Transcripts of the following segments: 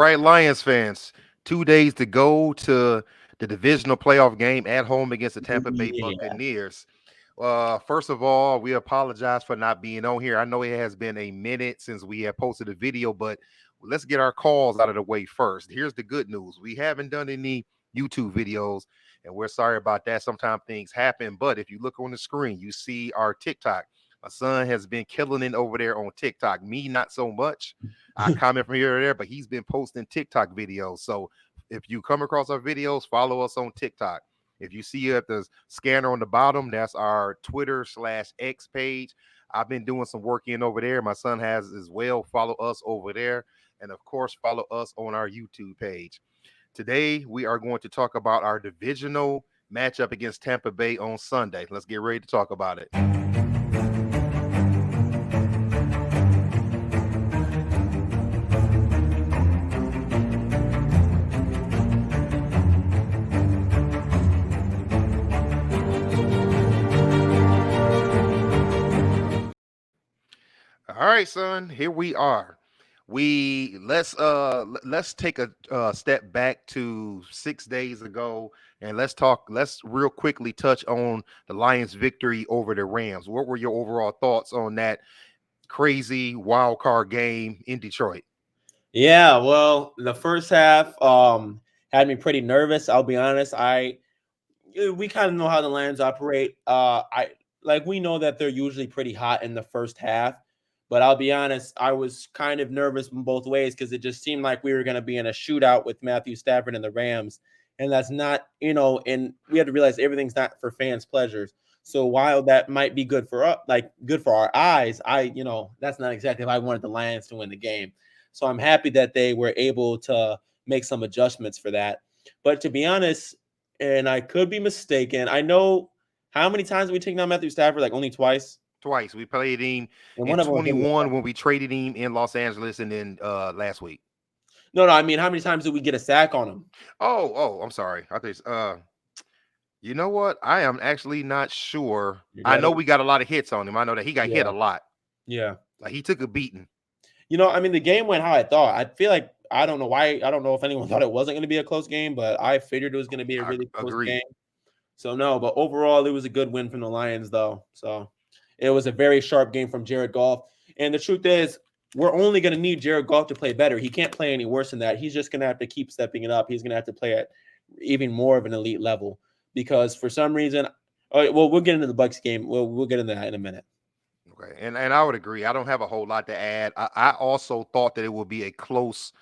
right, Lions fans. 2 days to go to the divisional playoff game at home against the Tampa Bay Yeah. Buccaneers. First of all, we apologize for not being on here. I know it has been a minute since we have posted a video, but let's get our calls out of the way first. Here's the good news: we haven't done any YouTube videos, and we're sorry about that. Sometimes things happen, but if you look on the screen, you see our TikTok. My son has been killing it over there on TikTok. Me, not so much. I comment from here or there, but he's been posting TikTok videos. So if you come across our videos, follow us on TikTok. If you see at the scanner on the bottom, that's our Twitter/X page. I've been doing some work in over there. My son has as well. Follow us over there. And of course, follow us on our YouTube page. Today, we are going to talk about our divisional matchup against Tampa Bay on Sunday. Let's get ready to talk about it. All right, son. Here we are. Let's take a step back to 6 days ago, and let's talk. Let's real quickly touch on the Lions' victory over the Rams. What were your overall thoughts on that crazy wild card game in Detroit? Yeah, well, the first half had me pretty nervous. I'll be honest. We kind of know how the Lions operate. We know that they're usually pretty hot in the first half, but I'll be honest, I was kind of nervous in both ways because it just seemed like we were going to be in a shootout with Matthew Stafford and the Rams, and that's not, and we had to realize everything's not for fans' pleasures. So while that might be good for us, like good for our eyes, that's not exactly how I wanted the Lions to win the game. So I'm happy that they were able to make some adjustments for that. But to be honest, and I could be mistaken. I know how many times we taken down Matthew Stafford, like only twice. Twice. We played him And in one of them was in the 21 when we traded him in Los Angeles, and then last week. No, I mean, how many times did we get a sack on him? I'm sorry. I think you know what? I am actually not sure. You I got know it? we got a lot of hits on him. I know that he got hit Yeah. a lot. Yeah. Like he took a beating. I mean, the game went how I thought. I feel like I don't know why. I don't know if anyone thought it wasn't going to be a close game, but I figured it was going to be a I really close agree. game. So no, but overall, it was a good win from the Lions, though. So it was a very sharp game from Jared Goff. And the truth is, we're only going to need Jared Goff to play better. He can't play any worse than that. He's just going to have to keep stepping it up. He's going to have to play at even more of an elite level because for some reason, we'll get into the Bucs game. We'll get into that in a minute. Okay, and I would agree. I don't have a whole lot to add. I also thought that it would be a close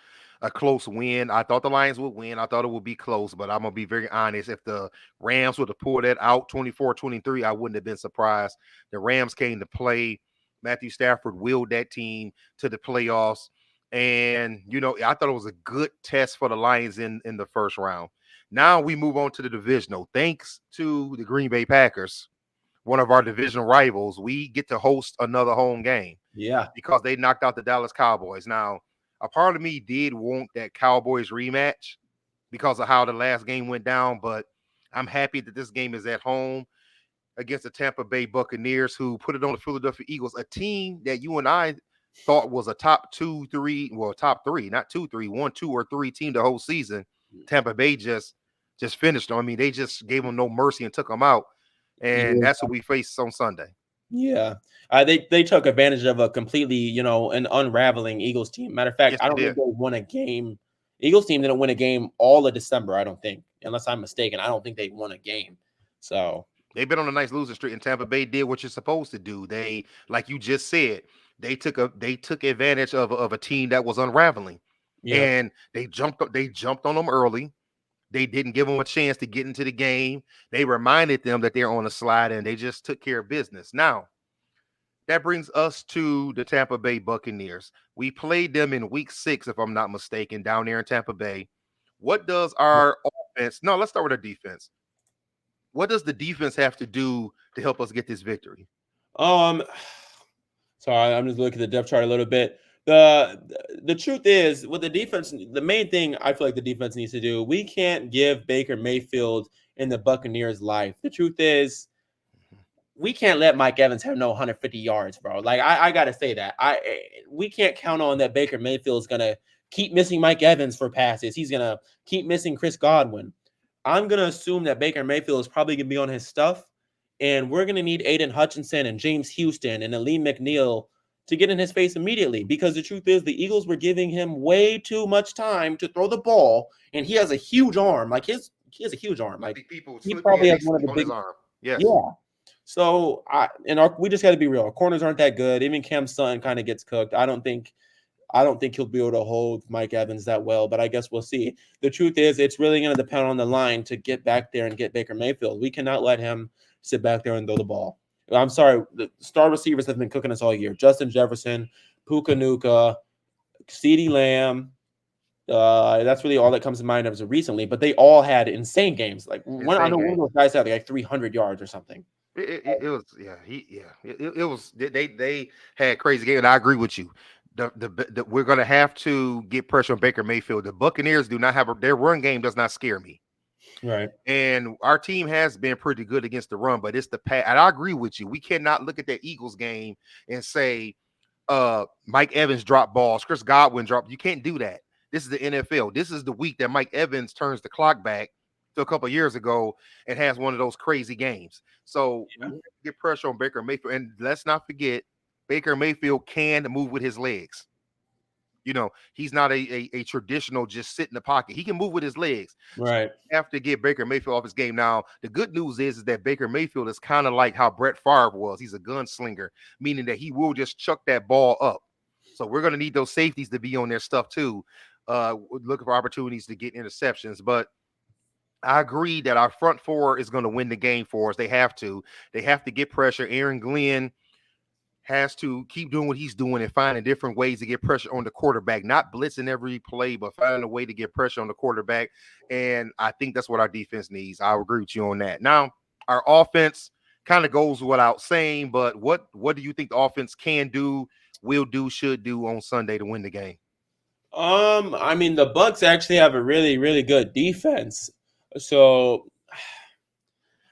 win. I thought the Lions would win. I thought it would be close, but I'm gonna be very honest. If the Rams would have pulled that out 24-23, I wouldn't have been surprised. The Rams came to play. Matthew Stafford willed that team to the playoffs. And I thought it was a good test for the Lions in the first round. Now we move on to the divisional. Thanks to the Green Bay Packers, one of our division rivals, we get to host another home game Yeah. because they knocked out the Dallas Cowboys. Now, a part of me did want that Cowboys rematch because of how the last game went down, but I'm happy that this game is at home against the Tampa Bay Buccaneers, who put it on the Philadelphia Eagles, a team that you and I thought was a top three, not 2, 3, 1, 2, or 3 team the whole season. Tampa Bay just finished them. I mean, they just gave them no mercy and took them out, and Yeah. that's what we face on Sunday. Yeah. They took advantage of a completely, an unraveling Eagles team. Matter of fact, Yes, I they don't think did. they won a game. Eagles team didn't win a game all of December, I don't think. Unless I'm mistaken. I don't think they won a game. So, They've been on a nice losing streak, and Tampa Bay did what you're supposed to do. They, like you just said, they took advantage of a team that was unraveling, yep. and they jumped on them early. They didn't give them a chance to get into the game. They reminded them that they're on a slide, and they just took care of business. Now, that brings us to the Tampa Bay Buccaneers. We played them in week 6, if I'm not mistaken, down there in Tampa Bay. What does our offense? No, let's start with our defense. What does the defense have to do to help us get this victory? Um Sorry, I'm just looking at the depth chart a little bit. The the truth is, with the defense, the main thing I feel like the defense needs to do, we can't give Baker Mayfield and the Buccaneers life. The truth is, we can't let Mike Evans have no 150 yards, bro. Like I gotta say that we can't count on that Baker Mayfield is gonna keep missing Mike Evans for passes. He's going to keep missing Chris Godwin. I'm going to assume that Baker Mayfield is probably going to be on his stuff, and we're going to need Aiden Hutchinson and James Houston and Aleem McNeil to get in his face immediately, because the truth is the Eagles were giving him way too much time to throw the ball, and he has a huge arm. Like he has a huge arm. Like he probably has they one of sleep the on big. his arm. Yes. Yeah. So we just got to be real. Our corners aren't that good. Even Cam Sutton kind of gets cooked. I don't think he'll be able to hold Mike Evans that well, but I guess we'll see. The truth is, it's really going to depend on the line to get back there and get Baker Mayfield. We cannot let him sit back there and throw the ball. I'm sorry. The star receivers have been cooking us all year. Justin Jefferson, Puka Nuka, CeeDee Lamb. That's really all that comes to mind as of recently, but they all had insane games. Like I know one of those guys had like 300 yards or something. It was it was they had crazy game, and I agree with you. We're gonna have to get pressure on Baker Mayfield. The Buccaneers do not have their run game does not scare me. Right. And our team has been pretty good against the run, but it's the pass. And I agree with you. We cannot look at that Eagles game and say Mike Evans dropped balls, Chris Godwin dropped. You can't do that. This is the NFL. This is the week that Mike Evans turns the clock back to a couple of years ago and has one of those crazy games. So we have to get pressure on Baker Mayfield. And let's not forget, Baker Mayfield can move with his legs. You know, he's not a traditional just sit in the pocket. He can move with his legs. Right. So we have to get Baker Mayfield off his game. Now, the good news is that Baker Mayfield is kind of like how Brett Favre was. He's a gunslinger, meaning that he will just chuck that ball up. So we're going to need those safeties to be on their stuff too, looking for opportunities to get interceptions. But I agree that our front four is going to win the game for us. They have to. They have to get pressure. Aaron Glenn has to keep doing what he's doing and finding different ways to get pressure on the quarterback, not blitzing every play, but finding a way to get pressure on the quarterback. And I think that's what our defense needs. I agree with you on that. Now, our offense kind of goes without saying, but what do you think the offense can do, will do, should do on Sunday to win the game? I mean, the Bucs actually have a really, really good defense. So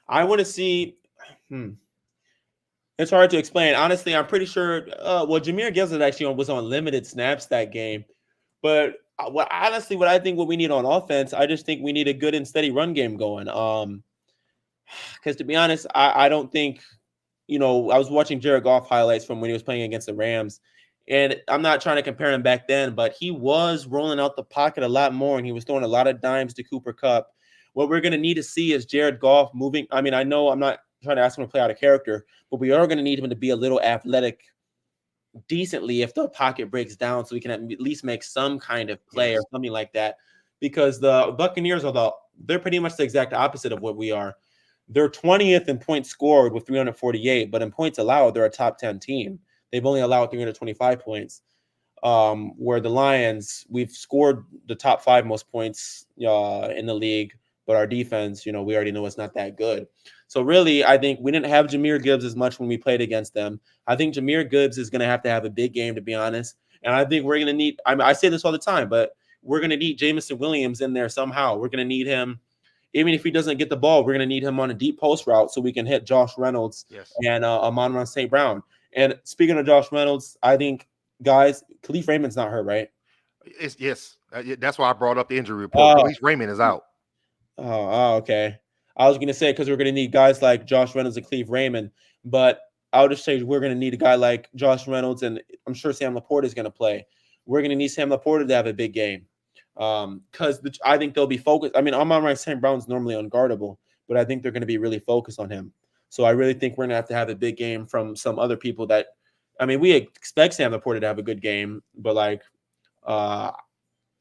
I want to see. It's hard to explain. Honestly, I'm pretty sure. Jahmyr Gibbs actually was on limited snaps that game. But what I think what we need on offense, I just think we need a good and steady run game going. Because to be honest, I don't think, I was watching Jared Goff highlights from when he was playing against the Rams. And I'm not trying to compare him back then, but he was rolling out the pocket a lot more, and he was throwing a lot of dimes to Cooper Kupp. What we're going to need to see is Jared Goff moving. I mean, I know I'm not trying to ask him to play out of character, but we are going to need him to be a little athletic decently if the pocket breaks down, so we can at least make some kind of play or something like that. Because the Buccaneers they're pretty much the exact opposite of what we are. They're 20th in points scored with 348, but in points allowed, they're a top 10 team. They've only allowed 325 points. Where the Lions, we've scored the top 5 most points in the league, but our defense, we already know it's not that good. So really, I think we didn't have Jahmyr Gibbs as much when we played against them. I think Jahmyr Gibbs is going to have a big game, to be honest. And I think we're going to need, I say this all the time, but we're going to need Jameson Williams in there somehow. We're going to need him. Even if he doesn't get the ball, we're going to need him on a deep post route so we can hit Josh Reynolds and Amon-Ra St. Brown. And speaking of Josh Reynolds, I think, guys, Khalif Raymond's not hurt, right? Yes. That's why I brought up the injury report. Khalif Raymond is out. Oh, okay. I was going to say because we're going to need guys like Josh Reynolds and Khalif Raymond, but I'll just say we're going to need a guy like Josh Reynolds, and I'm sure Sam Laporta is going to play. We're going to need Sam Laporta to have a big game because I think they'll be focused. I mean, Amon-Ra St. Brown's normally unguardable, but I think they're going to be really focused on him. So I really think we're going to have a big game from some other people that, I mean, we expect Sam Laporta to have a good game, but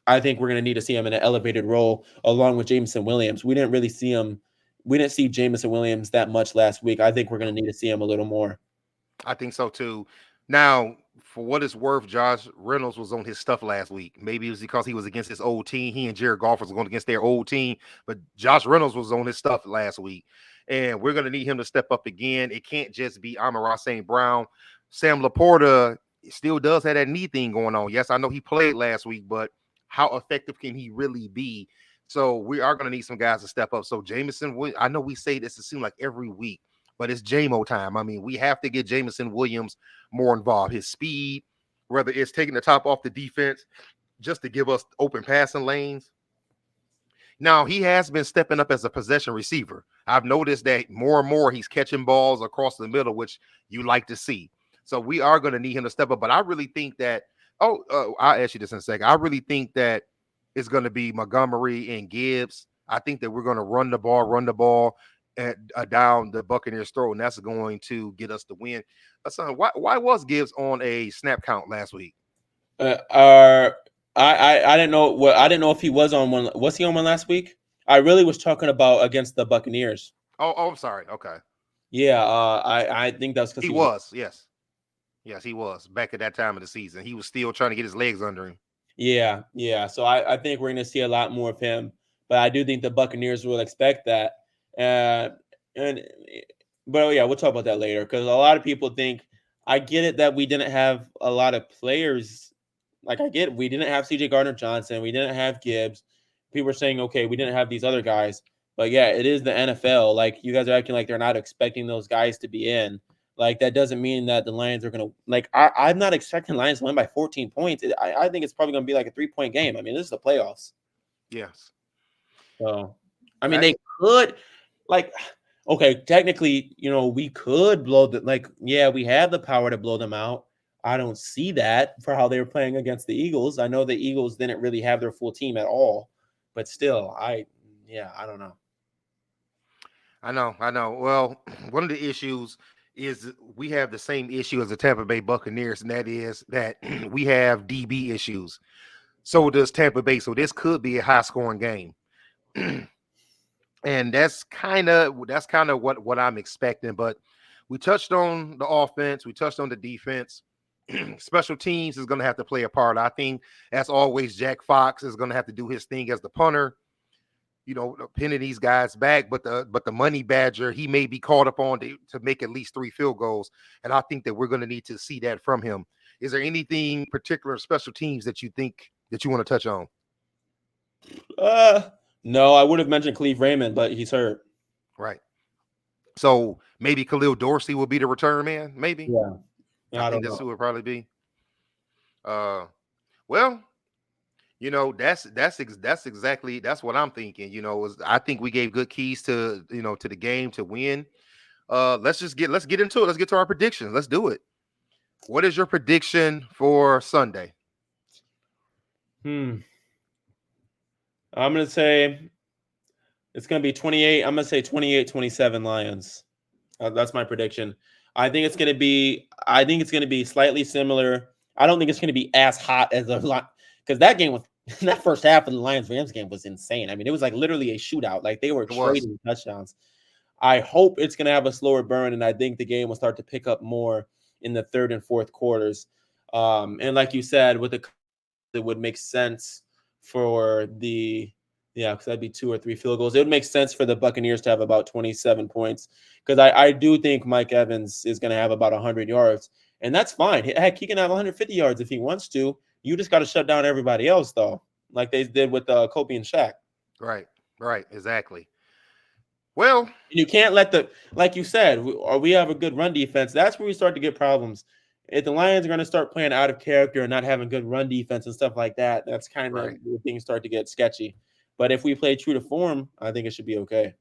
I think we're going to need to see him in an elevated role along with Jameson Williams. We didn't see Jameson Williams that much last week. I think we're going to need to see him a little more. I think so too. Now, for what it's worth, Josh Reynolds was on his stuff last week. Maybe it was because he was against his old team. He and Jared Goff was going against their old team, but Josh Reynolds was on his stuff last week. And we're going to need him to step up again. It can't just be Amon-Ra St. Brown. Sam Laporta still does have that knee thing going on. Yes, I know he played last week, but how effective can he really be? So we are going to need some guys to step up. So Jameson, I know we say this, it seems like every week, but it's JMO time. I mean, we have to get Jameson Williams more involved. His speed, whether it's taking the top off the defense, just to give us open passing lanes. Now, he has been stepping up as a possession receiver. I've noticed that more and more he's catching balls across the middle, which you like to see. So we are going to need him to step up. But I really think that, I'll ask you this in a second. I really think that it's going to be Montgomery and Gibbs. I think that we're going to run the ball down the Buccaneers' throat, and that's going to get us the win. Son, why was Gibbs on a snap count last week? Are I didn't know what I didn't know if he was on one. Was he on one last week? I really was talking about against the Buccaneers. Oh, I'm sorry. Okay. Yeah, I think that's because He he was. was, yes. Yes, he was. Back at that time of the season. He was still trying to get his legs under him. Yeah, yeah. So I think we're going to see a lot more of him, but I do think the Buccaneers will expect that. Uh, and but yeah, we'll talk about that later because a lot of people think I get it that we didn't have a lot of players. Like I get it, we didn't have C.J. Gardner Johnson, we didn't have Gibbs. People are saying okay, we didn't have these other guys, but yeah, it is the NFL. Like you guys are acting like they're not expecting those guys to be in. Like that doesn't mean that the Lions are gonna like. I'm not expecting Lions to win by 14 points. I think it's probably gonna be like a 3-point game. I mean, this is the playoffs. Yes. So, I mean, they I could like. Okay, technically, we could blow the like. Yeah, we have the power to blow them out. I don't see that for how they were playing against the Eagles. I know the Eagles didn't really have their full team at all, but still, I don't know. I know. Well, one of the issues is we have the same issue as the Tampa Bay Buccaneers, and that is that we have DB issues. So does Tampa Bay. So this could be a high scoring game. And that's kind of what I'm expecting. But we touched on the offense, we touched on the defense. Special teams is going to have to play a part. I think, as always, Jack Fox is going to have to do his thing as the punter. Pinning these guys back, but the money badger, he may be called upon to make at least 3 field goals, and I think that we're going to need to see that from him. Is there anything particular special teams that you think that you want to touch on? Uh, no, I would have mentioned Cleve Raymond, but he's hurt. Right. So maybe Khalil Dorsey will be the return man. Maybe. Yeah, I I think don't that's know. who it would probably be. Uh, well, that's what I'm thinking. I think we gave good keys to the game to win. Let's get into it. Let's get to our predictions. Let's do it. What is your prediction for Sunday? Hmm. I'm gonna say it's gonna be 28. I'm gonna say 28-27 Lions. That's my prediction. I think it's gonna be slightly similar. I don't think it's gonna be as hot as the because that game was that first half of the Lions Rams game was insane. I mean, it was like literally a shootout. Like they were It was. trading touchdowns. I hope it's gonna have a slower burn, and I think the game will start to pick up more in the third and fourth quarters. And like you said, with the it would make sense for the because that'd be 2 or 3 field goals. It would make sense for the Buccaneers to have about 27 points because I do think Mike Evans is going to have about 100 yards, and that's fine. Heck, he can have 150 yards if he wants to. You just got to shut down everybody else, though, like they did with Kobe and Shaq. Right. Right. Exactly. Well, And you can't let like you said, we have a good run defense. That's where we start to get problems. If the Lions are going to start playing out of character and not having good run defense and stuff like that, that's kind of right. where things start to get sketchy. But if we play true to form, I think it should be okay.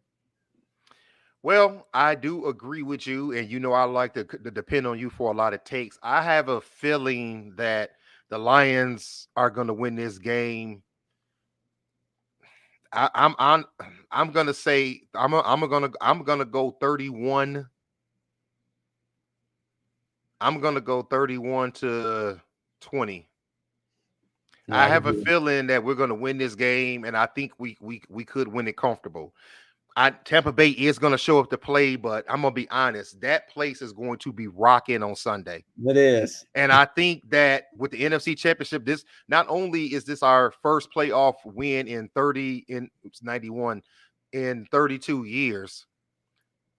Well, I do agree with you, and I like to depend on you for a lot of takes. I have a feeling that the Lions are going to win this game. I'm gonna say I'm gonna go 31. I'm gonna go 31-20. Yeah, I I have a agree. feeling that we're gonna win this game, and I think we could win it comfortable. Tampa Bay is going to show up to play, but I'm going to be honest. That place is going to be rocking on Sunday. It is. And I think that with the NFC Championship, this not only is this our first playoff win in 91 in 32 years,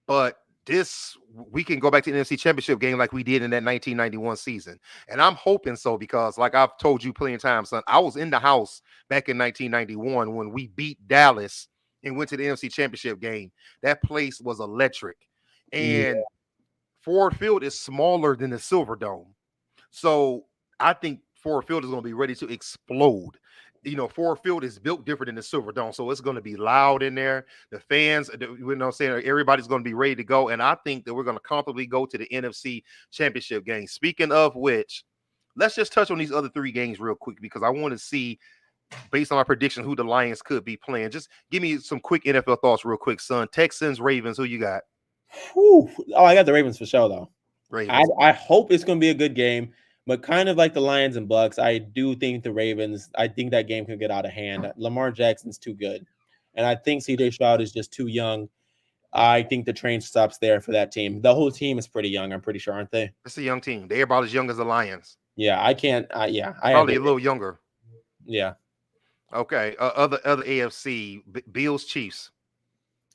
but this we can go back to the NFC Championship game like we did in that 1991 season. And I'm hoping so because, like I've told you plenty of times, son, I was in the house back in 1991 when we beat Dallas and went to the NFC Championship game. That place was electric. Yeah. And Ford Field is smaller than the Silver Dome. So I think Ford Field is going to be ready to explode. Ford Field is built different than the Silverdome, so it's going to be loud in there. The fans, saying everybody's going to be ready to go, and I think that we're going to comfortably go to the NFC Championship game. Speaking of which, let's just touch on these other three games real quick because I want to see, based on my prediction, who the Lions could be playing. Just give me some quick NFL thoughts real quick, son. Texans, Ravens, who you got? Whew. Oh, I got the Ravens for sure, though. Ravens. I hope it's going to be a good game, but kind of like the Lions and Bucks, I do think the Ravens, I think that game can get out of hand. Lamar Jackson's too good, and I think CJ Stroud is just too young. I think the train stops there for that team. The whole team is pretty young, I'm pretty sure, aren't they? It's a young team. They're about as young as the Lions. Yeah, I can't. Yeah, I have Probably a little younger. Yeah. Okay. Other AFC, Bills, Chiefs.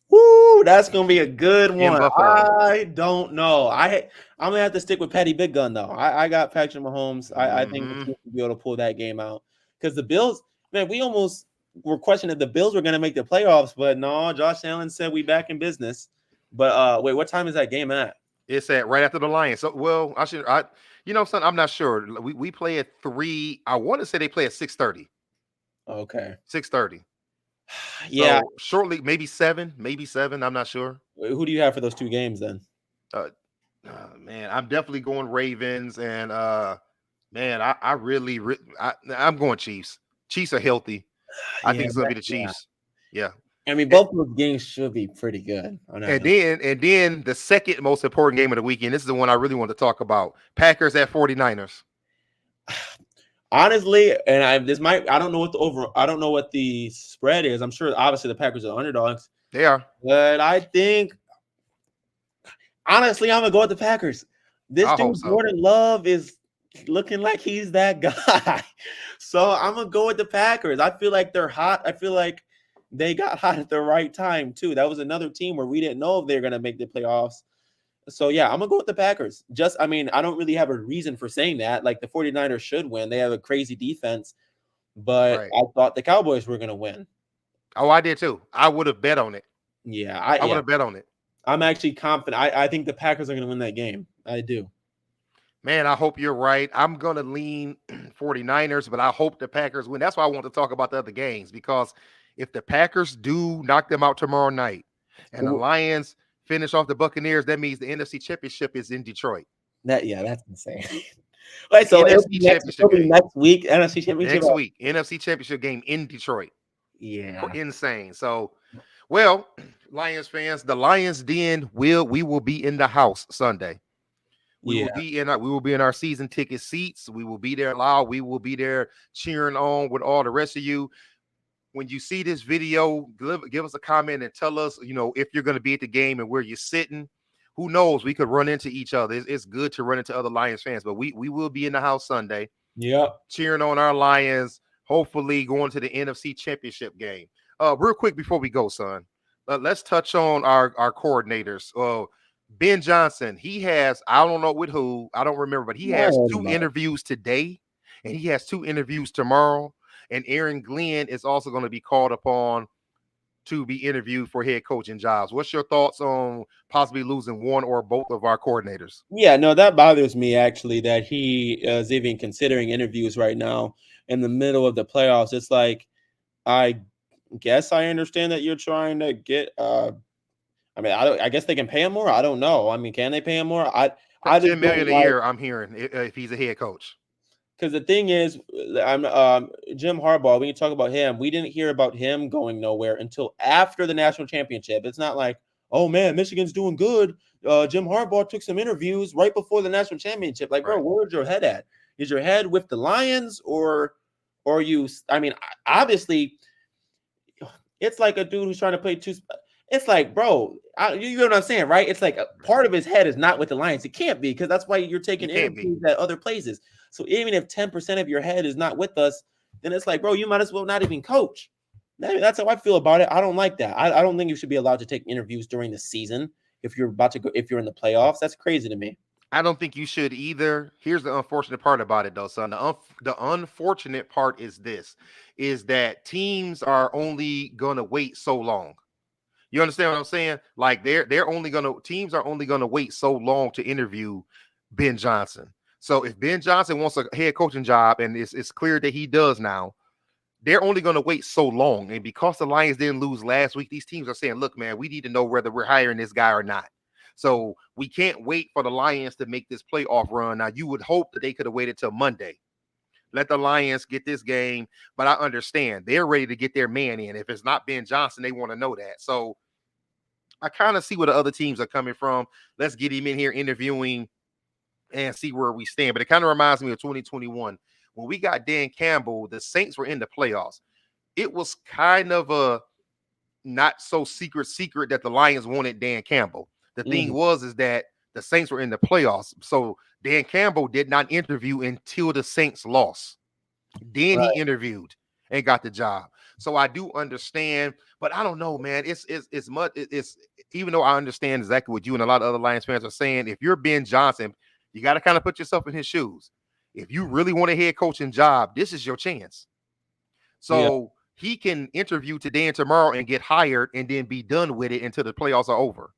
Woo, that's gonna be a good In one. Buffalo. I don't know. I'm gonna have to stick with Patty Big Gun though. I got Patrick Mahomes. I think the team will be able to pull that game out because the Bills, man, we almost were questioning if the Bills were gonna make the playoffs, but no, Josh Allen said we back in business. But wait, what time is that game at? It's at right after the Lions. So, well, son, I'm not sure. We play at 3. I want to say they play at 6:30. Okay. 6:30. Yeah. So shortly, maybe 7. I'm not sure. Who do you have for those two games then? Man, I'm definitely going Ravens, and man, I'm going Chiefs. Chiefs are healthy. I think it's gonna be the Chiefs. Yeah. I mean, both of those games should be pretty good. And then the second most important game of the weekend. This is the one I really want to talk about. Packers at 49ers. Honestly, and I don't know what the spread is. I'm sure obviously the Packers are underdogs. They are. But I think honestly, I'm gonna go with the Packers. This dude, Jordan Love, is looking like he's that guy. So I'm gonna go with the Packers. I feel like they're hot. I feel like they got hot at the right time too. That was another team where we didn't know if they were gonna make the playoffs. So, yeah, I'm going to go with the Packers. I don't really have a reason for saying that. Like, the 49ers should win. They have a crazy defense. But I thought the Cowboys were going to win. Oh, I did too. I would have bet on it. Yeah. I would have bet on it. I'm actually confident. I think the Packers are going to win that game. I do. Man, I hope you're right. I'm going to lean 49ers, but I hope the Packers win. That's why I want to talk about the other games, because if the Packers do knock them out tomorrow night and the Lions finish off the Buccaneers, that means the NFC Championship is in Detroit. That's insane. Wait, so NFC Championship game next week, NFC Championship next week, NFC Championship game in Detroit. Yeah, insane. So, well, Lions fans, the Lions Den we will be in the house Sunday. We will be in our season ticket seats. We will be there loud. We will be there cheering on with all the rest of you. When you see this video, give us a comment and tell us, if you're going to be at the game and where you're sitting. Who knows? We could run into each other. It's good to run into other Lions fans, but we will be in the house Sunday. Yep. Cheering on our Lions, hopefully going to the NFC Championship game. Real quick before we go, son, let's touch on our coordinators. Ben Johnson, he has, I don't know with who, I don't remember, but he has 2 interviews today, and he has 2 interviews tomorrow. And Aaron Glenn is also going to be called upon to be interviewed for head coaching jobs. What's your thoughts on possibly losing one or both of our coordinators? Yeah, no, that bothers me actually, that he is even considering interviews right now in the middle of the playoffs. It's like, I guess I understand that you're trying to get. I guess they can pay him more. I don't know. I mean, can they pay him more? $10 million a year. I'm hearing if he's a head coach. Because the thing is, Jim Harbaugh, when you talk about him, we didn't hear about him going nowhere until after the national championship. It's not like, oh, man, Michigan's doing good. Jim Harbaugh took some interviews right before the national championship. Like, bro, where's your head at? Is your head with the Lions or you – I mean, obviously, it's like a dude who's trying to play two – it's like, bro, you know what I'm saying, right? It's like a part of his head is not with the Lions. It can't be, because that's why you're taking interviews at other places. So even if 10% of your head is not with us, then it's like, bro, you might as well not even coach. That's how I feel about it. I don't like that. I don't think you should be allowed to take interviews during the season if you're about to go, if you're in the playoffs. That's crazy to me. I don't think you should either. Here's the unfortunate part about it, though, son. The unfortunate part is that teams are only gonna wait so long. You understand what I'm saying? Like teams are only gonna wait so long to interview Ben Johnson. So if Ben Johnson wants a head coaching job, and it's clear that he does now, they're only going to wait so long. And because the Lions didn't lose last week, these teams are saying, look, man, we need to know whether we're hiring this guy or not. So we can't wait for the Lions to make this playoff run. Now, you would hope that they could have waited till Monday. Let the Lions get this game. But I understand they're ready to get their man in. If it's not Ben Johnson, they want to know that. So I kind of see where the other teams are coming from. Let's get him in here interviewing and see where we stand. But it kind of reminds me of 2021 when we got Dan Campbell. The Saints were in the playoffs. It was kind of a not so secret that the Lions wanted Dan Campbell. The thing is that the Saints were in the playoffs, so Dan Campbell did not interview until the Saints lost. Then he interviewed and got the job. So I do understand, but I don't know, man. It's much. It's even though I understand exactly what you and a lot of other Lions fans are saying. If you're Ben Johnson, you got to kind of put yourself in his shoes. If you really want a head coaching job, this is your chance. So he can interview today and tomorrow and get hired and then be done with it until the playoffs are over.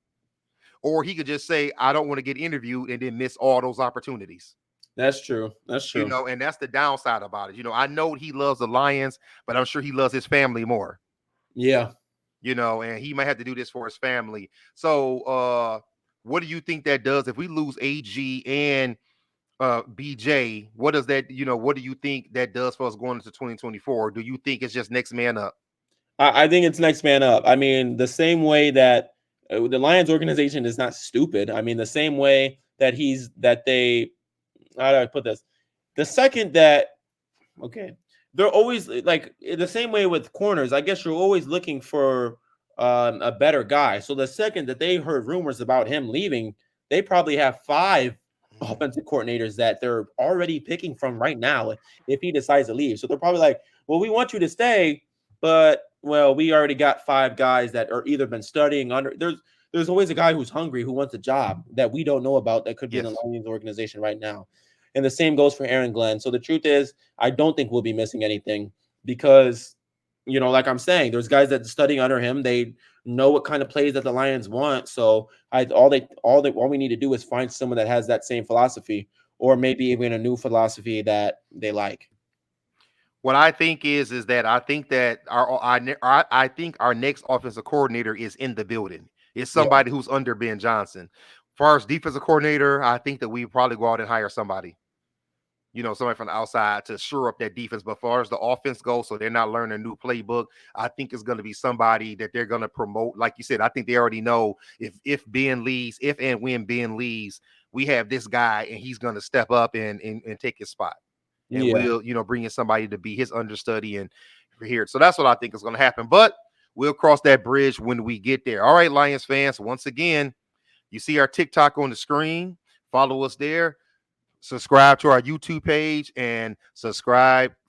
Or he could just say, I don't want to get interviewed and then miss all those opportunities. That's true. That's true. And that's the downside about it. I know he loves the Lions, but I'm sure he loves his family more. Yeah. And he might have to do this for his family. So what do you think that does if we lose AG and BJ? What does that, what do you think that does for us going into 2024? Do you think it's just next man up? I think it's next man up. I mean, the same way that the Lions organization is not stupid. I mean, the same way that how do I put this? The second that, they're always like the same way with corners. I guess you're always looking for a better guy. So the second that they heard rumors about him leaving, they probably have 5 offensive coordinators that they're already picking from right now if he decides to leave. So they're probably like, well, we want you to stay, but we already got 5 guys that are either been studying under. There's always a guy who's hungry who wants a job that we don't know about that could be in the Lions organization right now. And the same goes for Aaron Glenn. So the truth is, I don't think we'll be missing anything because, like I'm saying, there's guys that studying under him. They know what kind of plays that the Lions want. So all we need to do is find someone that has that same philosophy, or maybe even a new philosophy that they like. What I think is that I think that I think our next offensive coordinator is in the building. It's somebody who's under Ben Johnson. As far as defensive coordinator, I think that we probably go out and hire somebody. Somebody from the outside to shore up that defense. But as far as the offense goes, so they're not learning a new playbook, I think it's going to be somebody that they're going to promote. Like you said, I think they already know if Ben leaves, if and when Ben leaves, we have this guy and he's going to step up and take his spot. And we'll, bring in somebody to be his understudy and here. So that's what I think is going to happen. But we'll cross that bridge when we get there. All right, Lions fans, once again, you see our TikTok on the screen. Follow us there. Subscribe to our YouTube page and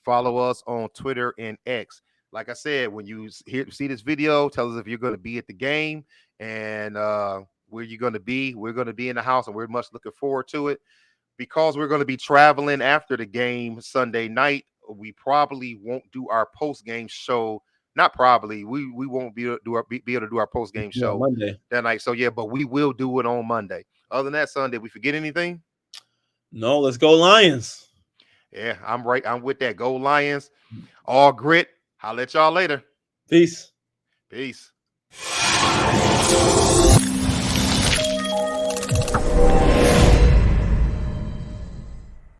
follow us on Twitter and X. Like I said, when you see this video, tell us if you're going to be at the game and where you're going to be. We're going to be in the house and we're much looking forward to it. Because we're going to be traveling after the game Sunday night, we probably won't do our post-game show. Not probably. We won't be able to do our post-game show Monday that night. So, but we will do it on Monday. Other than that, Sunday, we forget anything? No, let's go Lions. Yeah, I'm right. I'm with that. Go Lions. All grit. I'll let y'all later. Peace. Peace.